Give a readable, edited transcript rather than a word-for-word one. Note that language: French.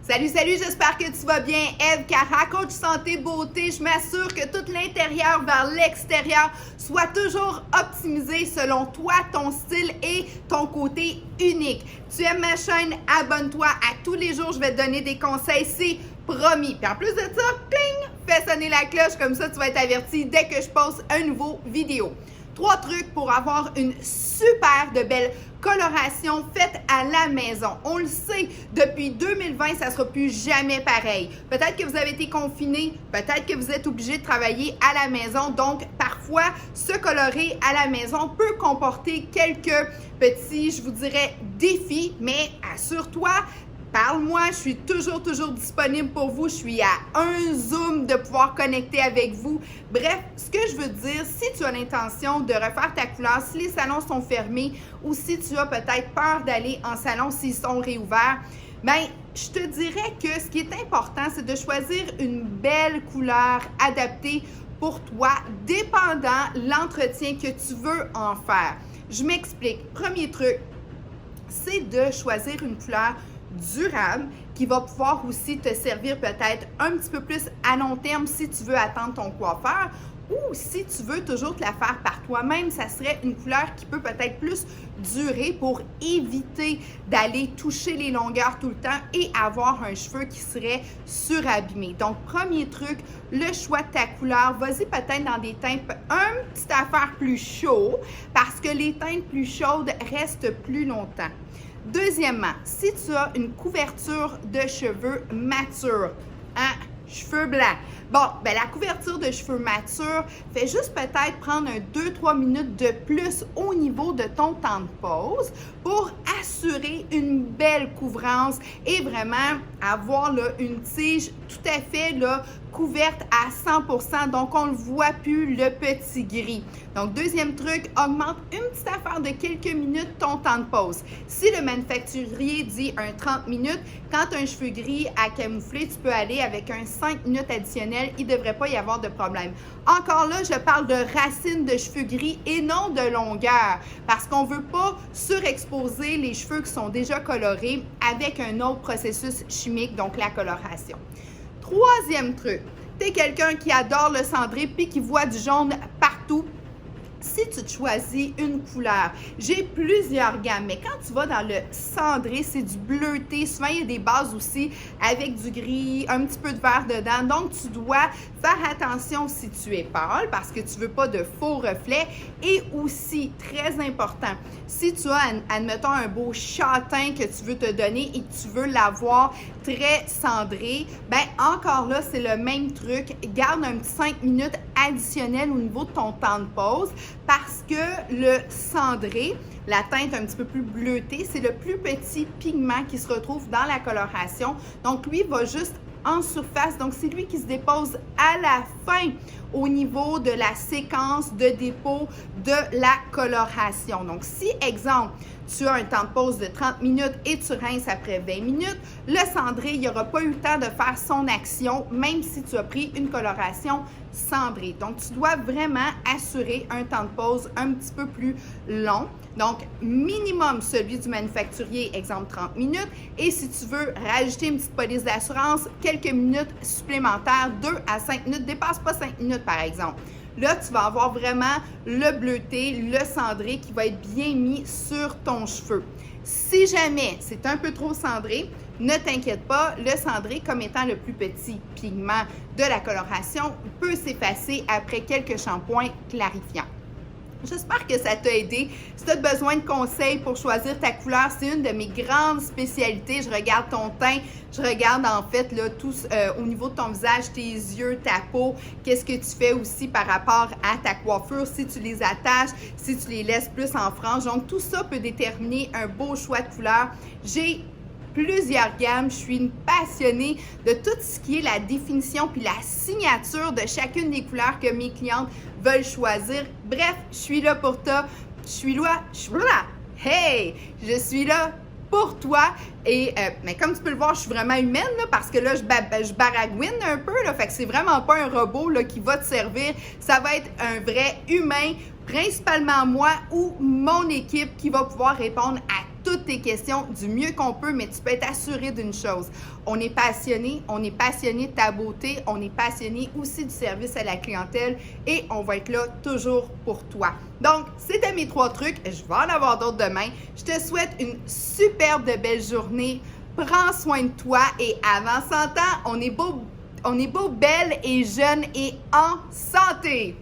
Salut, j'espère que tu vas bien. Eve Cara, coach santé beauté. Je m'assure que tout l'intérieur vers l'extérieur soit toujours optimisé selon toi, ton style et ton côté unique. Tu aimes ma chaîne? Abonne-toi. À tous les jours, je vais te donner des conseils, c'est promis. Puis en plus de ça, pling, fais sonner la cloche, comme ça tu vas être averti dès que je poste un nouveau vidéo. 3 trucs pour avoir une super de belle coloration faite à la maison. On le sait, depuis 2020, ça ne sera plus jamais pareil. Peut-être que vous avez été confiné, peut-être que vous êtes obligé de travailler à la maison. Donc, parfois, se colorer à la maison peut comporter quelques petits, je vous dirais, défis. Mais assure-toi, parle-moi, je suis toujours disponible pour vous. Je suis à un zoom de pouvoir connecter avec vous. Bref, ce que je veux dire, si tu as l'intention de refaire ta couleur, si les salons sont fermés ou si tu as peut-être peur d'aller en salon s'ils sont réouverts, bien, je te dirais que ce qui est important, c'est de choisir une belle couleur adaptée pour toi, dépendant l'entretien que tu veux en faire. Je m'explique. Premier truc, c'est de choisir une couleur durable qui va pouvoir aussi te servir peut-être un petit peu plus à long terme si tu veux attendre ton coiffeur ou si tu veux toujours te la faire par toi-même, ça serait une couleur qui peut peut-être plus durer pour éviter d'aller toucher les longueurs tout le temps et avoir un cheveu qui serait surabîmé. Donc, premier truc, le choix de ta couleur, vas-y peut-être dans des teintes un petit affaire plus chaud parce que les teintes plus chaudes restent plus longtemps. Deuxièmement, si tu as une couverture de cheveux mature, cheveux blancs, bon, ben la couverture de cheveux matures fait juste peut-être prendre un 2-3 minutes de plus au niveau de ton temps de pause pour assurer une belle couvrance et vraiment avoir là, une tige tout à fait là, couverte à 100%, donc on ne voit plus le petit gris. Donc, deuxième truc, augmente une petite affaire de quelques minutes ton temps de pause. Si le manufacturier dit un 30 minutes, quand tu as un cheveu gris à camoufler, tu peux aller avec un 5 minutes additionnel, il ne devrait pas y avoir de problème. Encore là, je parle de racines de cheveux gris et non de longueur, parce qu'on ne veut pas surexposer les cheveux qui sont déjà colorés avec un autre processus chimique, donc la coloration. Troisième truc, tu es quelqu'un qui adore le cendré puis qui voit du jaune partout. Si tu te choisis une couleur, j'ai plusieurs gammes, mais quand tu vas dans le cendré, c'est du bleuté. Souvent, il y a des bases aussi avec du gris, un petit peu de vert dedans. Donc, tu dois faire attention si tu es pâle parce que tu ne veux pas de faux reflets. Et aussi, très important, si tu as, admettons, un beau châtain que tu veux te donner et que tu veux l'avoir très cendré, bien, encore là, c'est le même truc. Garde un petit 5 minutes additionnel au niveau de ton temps de pause parce que le cendré, la teinte un petit peu plus bleutée, c'est le plus petit pigment qui se retrouve dans la coloration. Donc, lui va juste en surface. Donc, c'est lui qui se dépose à la fin au niveau de la séquence de dépôt de la coloration. Donc, si, exemple, tu as un temps de pause de 30 minutes et tu rinces après 20 minutes, le cendré, il n'y aura pas eu le temps de faire son action, même si tu as pris une coloration cendrée. Donc, tu dois vraiment assurer un temps de pause un petit peu plus long. Donc, minimum celui du manufacturier, exemple 30 minutes. Et si tu veux rajouter une petite police d'assurance, quelques minutes supplémentaires, 2 à 5 minutes, dépasse pas 5 minutes par exemple. Là, tu vas avoir vraiment le bleuté, le cendré qui va être bien mis sur ton cheveu. Si jamais c'est un peu trop cendré, ne t'inquiète pas, le cendré, comme étant le plus petit pigment de la coloration, peut s'effacer après quelques shampoings clarifiants. J'espère que ça t'a aidé. Si tu as besoin de conseils pour choisir ta couleur, c'est une de mes grandes spécialités. Je regarde ton teint, je regarde en fait là, tout au niveau de ton visage, tes yeux, ta peau, qu'est-ce que tu fais aussi par rapport à ta coiffure, si tu les attaches, si tu les laisses plus en frange. Donc, tout ça peut déterminer un beau choix de couleur. J'ai plusieurs gammes. Je suis une passionnée de tout ce qui est la définition puis la signature de chacune des couleurs que mes clientes veulent choisir. Bref, je suis là pour toi. Je suis là. Hey! Je suis là pour toi. Et mais comme tu peux le voir, je suis vraiment humaine là, parce que là, je baragouine un peu. Là, fait que c'est vraiment pas un robot là, qui va te servir. Ça va être un vrai humain, principalement moi ou mon équipe qui va pouvoir répondre à toutes tes questions du mieux qu'on peut, mais tu peux être assuré d'une chose. On est passionné de ta beauté, on est passionné aussi du service à la clientèle et on va être là toujours pour toi. Donc, c'était mes 3 trucs. Je vais en avoir d'autres demain. Je te souhaite une superbe de belle journée. Prends soin de toi et avant 100 ans, on est beau, belle et jeune et en santé.